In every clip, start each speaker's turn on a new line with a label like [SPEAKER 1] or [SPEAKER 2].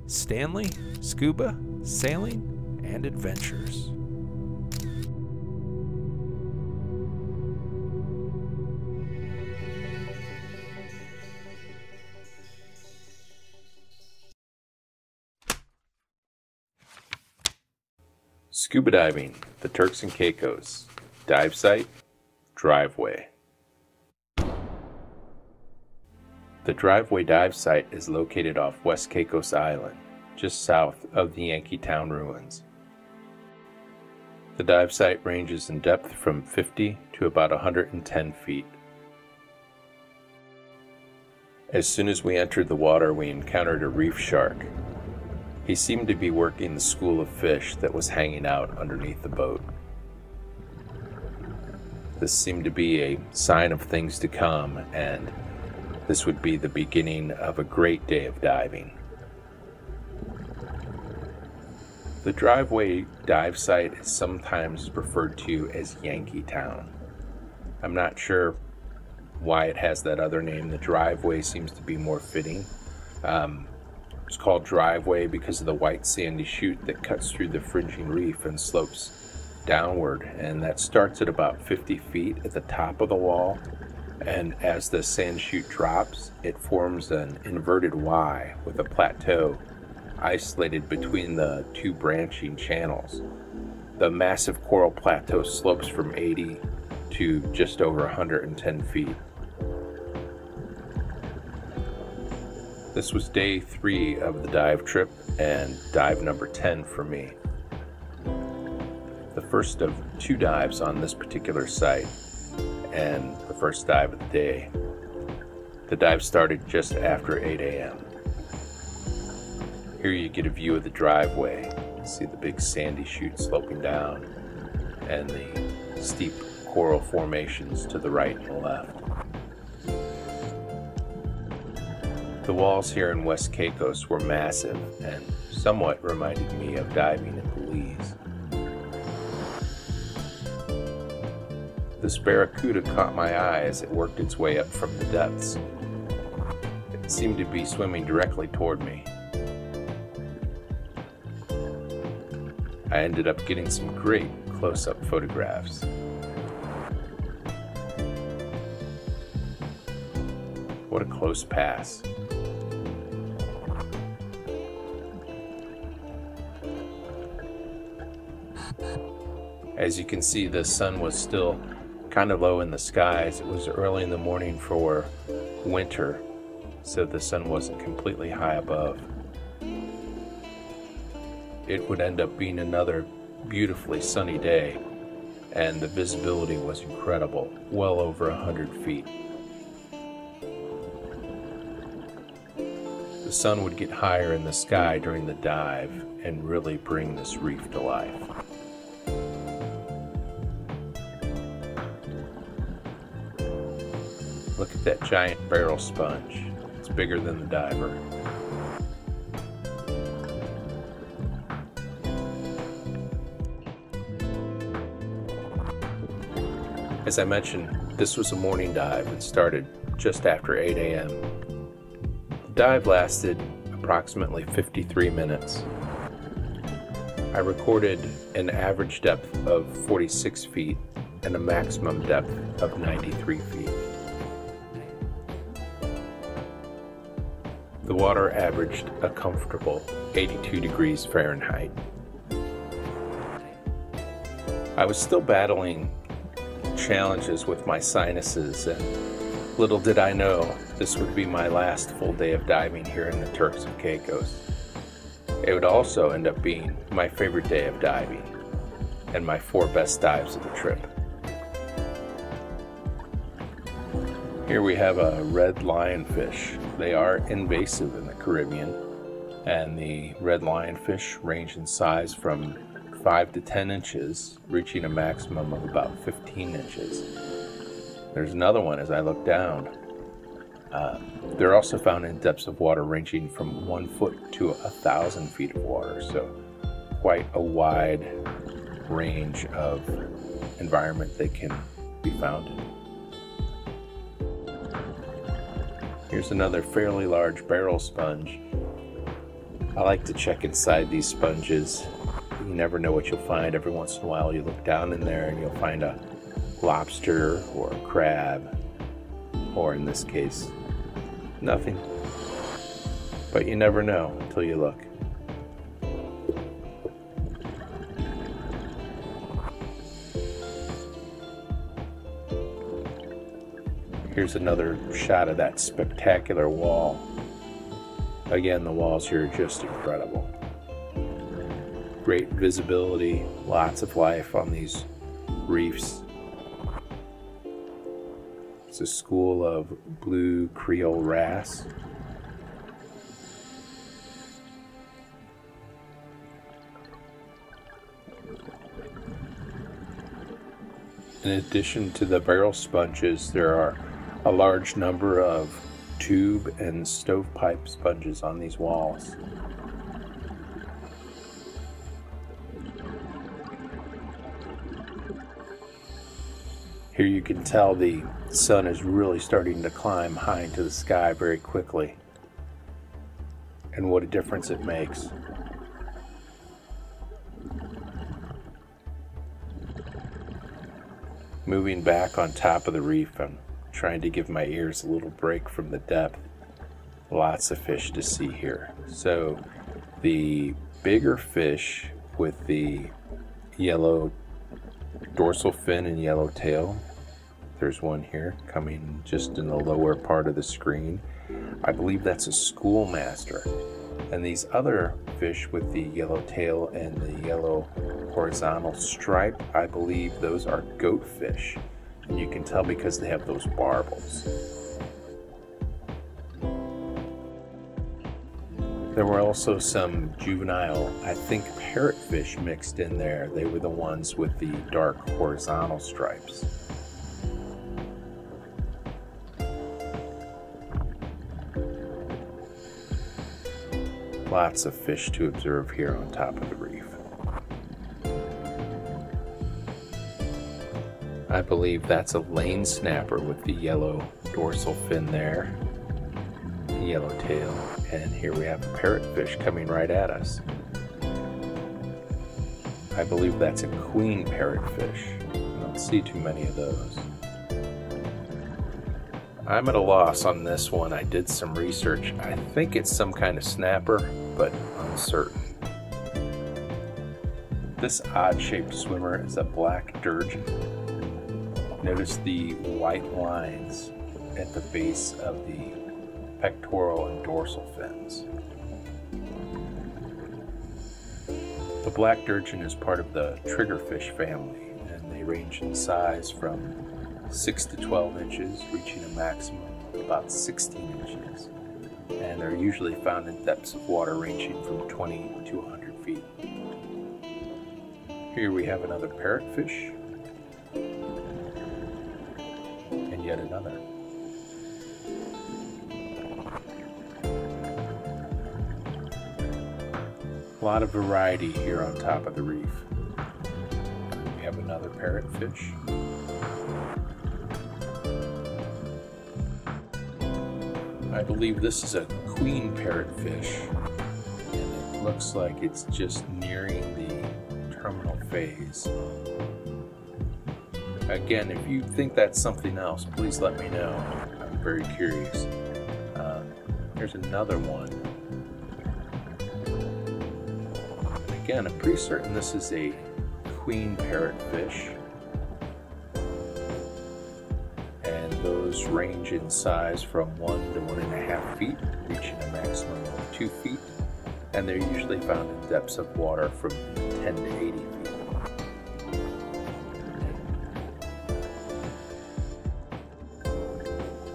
[SPEAKER 1] Stanley, Scuba, Sailing, and Adventures. Scuba diving, the Turks and Caicos. Dive site, driveway. The driveway dive site is located off West Caicos Island, just south of the Yankeetown ruins. The dive site ranges in depth from 50 to about 110 feet. As soon as we entered the water, we encountered a reef shark. He seemed to be working the school of fish that was hanging out underneath the boat. This seemed to be a sign of things to come, and this would be the beginning of a great day of diving. The driveway dive site is sometimes referred to as Yankeetown. I'm not sure why it has that other name. The driveway seems to be more fitting. It's called driveway because of the white sandy chute that cuts through the fringing reef and slopes downward, and that starts at about 50 feet at the top of the wall, and as the sand chute drops, it forms an inverted Y with a plateau isolated between the two branching channels. The massive coral plateau slopes from 80 to just over 110 feet. This was day 3 of the dive trip and dive number 10 for me. The first of 2 dives on this particular site and the first dive of the day. The dive started just after 8 a.m. Here you get a view of the driveway. You see the big sandy chute sloping down and the steep coral formations to the right and the left. The walls here in West Caicos were massive and somewhat reminded me of diving in Belize. This barracuda caught my eye as it worked its way up from the depths. It seemed to be swimming directly toward me. I ended up getting some great close-up photographs. What a close pass. As you can see, the sun was still kind of low in the skies. It was early in the morning for winter, so the sun wasn't completely high above. It would end up being another beautifully sunny day, and the visibility was incredible, well over 100 feet. The sun would get higher in the sky during the dive and really bring this reef to life. Look at that giant barrel sponge. It's bigger than the diver. As I mentioned, this was a morning dive. It started just after 8 a.m. The dive lasted approximately 53 minutes. I recorded an average depth of 46 feet and a maximum depth of 93 feet. The water averaged a comfortable 82 degrees Fahrenheit. I was still battling challenges with my sinuses, and little did I know this would be my last full day of diving here in the Turks and Caicos. It would also end up being my favorite day of diving and my 4 best dives of the trip. Here we have a red lionfish. They are invasive in the Caribbean, and the red lionfish range in size from 5 to 10 inches, reaching a maximum of about 15 inches. There's another one as I look down. They're also found in depths of water ranging from 1 foot to 1,000 feet of water, so quite a wide range of environment they can be found in. Here's another fairly large barrel sponge. I like to check inside these sponges. You never know what you'll find. Every once in a while you look down in there and you'll find a lobster or a crab, or in this case, nothing. But you never know until you look. Here's another shot of that spectacular wall. Again, the walls here are just incredible. Great visibility, lots of life on these reefs. It's a school of blue Creole wrasse. In addition to the barrel sponges, there are a large number of tube and stovepipe sponges on these walls. Here you can tell the sun is really starting to climb high into the sky very quickly, and what a difference it makes. Moving back on top of the reef, I'm trying to give my ears a little break from the depth. Lots of fish to see here. So the bigger fish with the yellow dorsal fin and yellow tail, there's one here coming just in the lower part of the screen. I believe that's a schoolmaster. And these other fish with the yellow tail and the yellow horizontal stripe, I believe those are goatfish. And you can tell because they have those barbels. There were also some juvenile, I think, parrotfish mixed in there. They were the ones with the dark horizontal stripes. Lots of fish to observe here on top of the reef. I believe that's a lane snapper with the yellow dorsal fin there, the yellow tail, and here we have a parrotfish coming right at us. I believe that's a queen parrotfish. I don't see too many of those. I'm at a loss on this one. I did some research. I think it's some kind of snapper, but uncertain. This odd-shaped swimmer is a black sturgeon. Notice the white lines at the base of the pectoral and dorsal fins. The black sturgeon is part of the triggerfish family, and they range in size from 6 to 12 inches, reaching a maximum of about 16 inches. And they're usually found in depths of water ranging from 20 to 100 feet. Here we have another parrotfish, and yet another. A lot of variety here on top of the reef. We have another parrotfish. I believe this is a queen parrotfish, and it looks like it's just nearing the terminal phase. Again, if you think that's something else, please let me know. I'm very curious. Here's another one. Again, I'm pretty certain this is a queen parrotfish. And those range in size from 1 to 1.5 feet, reaching a maximum of 2 feet. And they're usually found in depths of water from 10 to 80 feet.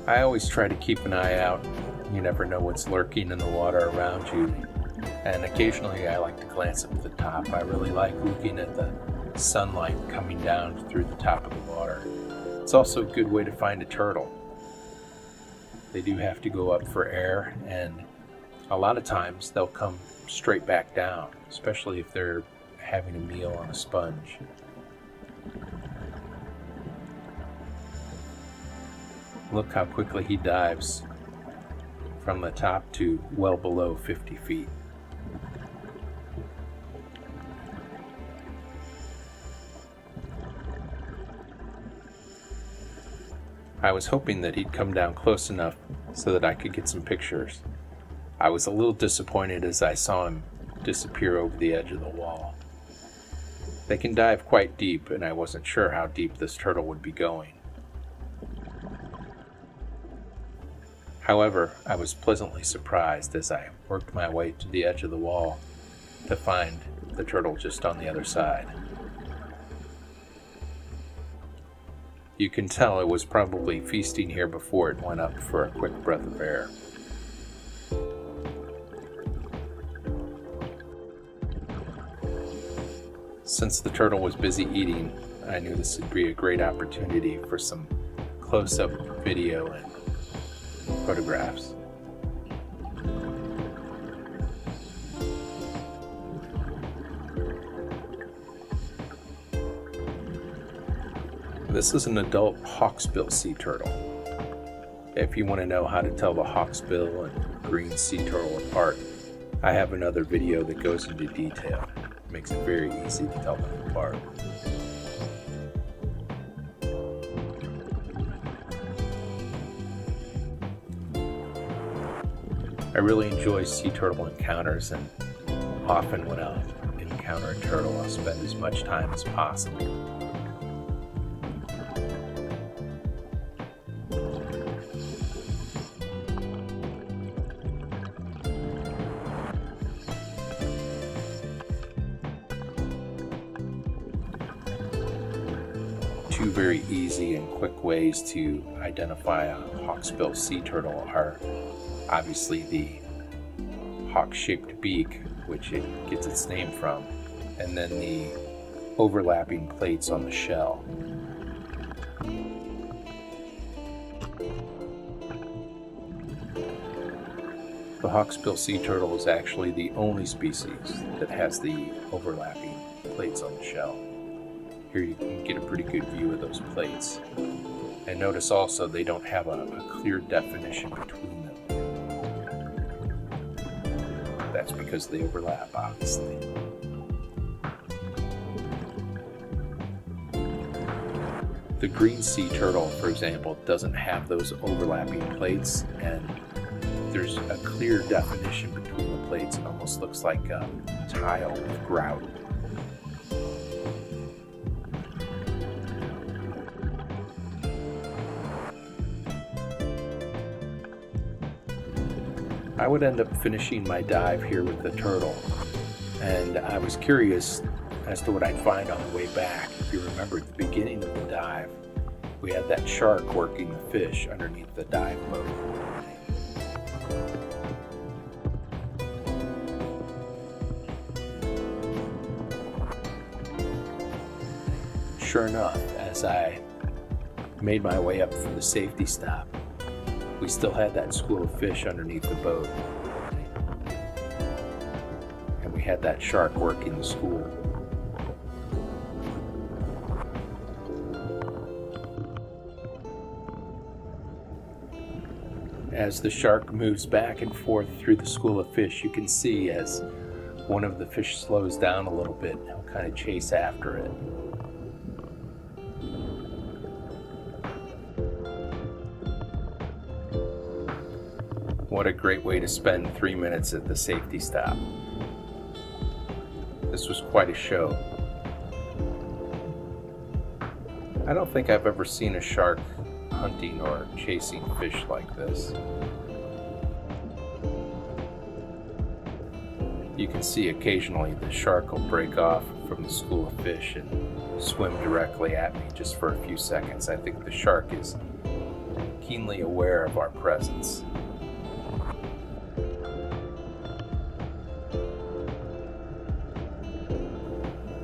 [SPEAKER 1] I always try to keep an eye out. You never know what's lurking in the water around you. And occasionally I like to glance up at the top. I really like looking at the sunlight coming down through the top of the water. It's also a good way to find a turtle. They do have to go up for air, and a lot of times they'll come straight back down, especially if they're having a meal on a sponge. Look how quickly he dives from the top to well below 50 feet. I was hoping that he'd come down close enough so that I could get some pictures. I was a little disappointed as I saw him disappear over the edge of the wall. They can dive quite deep, and I wasn't sure how deep this turtle would be going. However, I was pleasantly surprised as I worked my way to the edge of the wall to find the turtle just on the other side. You can tell it was probably feasting here before it went up for a quick breath of air. Since the turtle was busy eating, I knew this would be a great opportunity for some close-up video and photographs. This is an adult hawksbill sea turtle. If you want to know how to tell the hawksbill and green sea turtle apart, I have another video that goes into detail. It makes it very easy to tell them apart. I really enjoy sea turtle encounters, and often when I encounter a turtle, I'll spend as much time as possible. Two very easy and quick ways to identify a hawksbill sea turtle are obviously the hawk-shaped beak, which it gets its name from, and then the overlapping plates on the shell. The hawksbill sea turtle is actually the only species that has the overlapping plates on the shell. Here you can get a pretty good view of those plates. And notice also they don't have a clear definition between them. That's because they overlap, obviously. The green sea turtle, for example, doesn't have those overlapping plates, and there's a clear definition between the plates. It almost looks like a tile with grout. I would end up finishing my dive here with the turtle, and I was curious as to what I'd find on the way back. If you remember at the beginning of the dive, we had that shark working the fish underneath the dive boat. Sure enough, as I made my way up for the safety stop, we still had that school of fish underneath the boat. And we had that shark working the school. As the shark moves back and forth through the school of fish, you can see as one of the fish slows down a little bit, he'll kind of chase after it. What a great way to spend 3 minutes at the safety stop. This was quite a show. I don't think I've ever seen a shark hunting or chasing fish like this. You can see occasionally the shark will break off from the school of fish and swim directly at me just for a few seconds. I think the shark is keenly aware of our presence.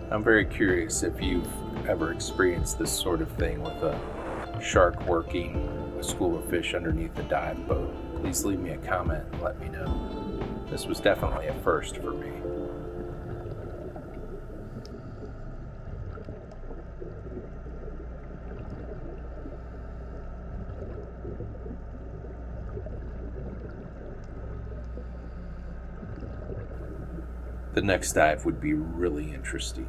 [SPEAKER 1] I'm very curious if you've ever experienced this sort of thing with a shark working a school of fish underneath a dive boat. Please leave me a comment and let me know. This was definitely a first for me. The next dive would be really interesting,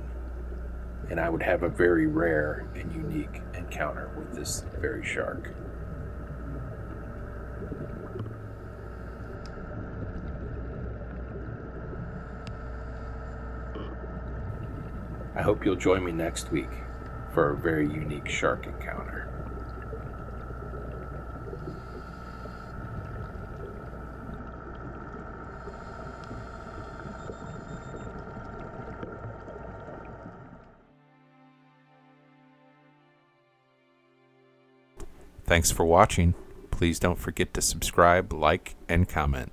[SPEAKER 1] and I would have a very rare and unique encounter with this very shark. I hope you'll join me next week for a very unique shark encounter. Thanks for watching. Please don't forget to subscribe, like, and comment.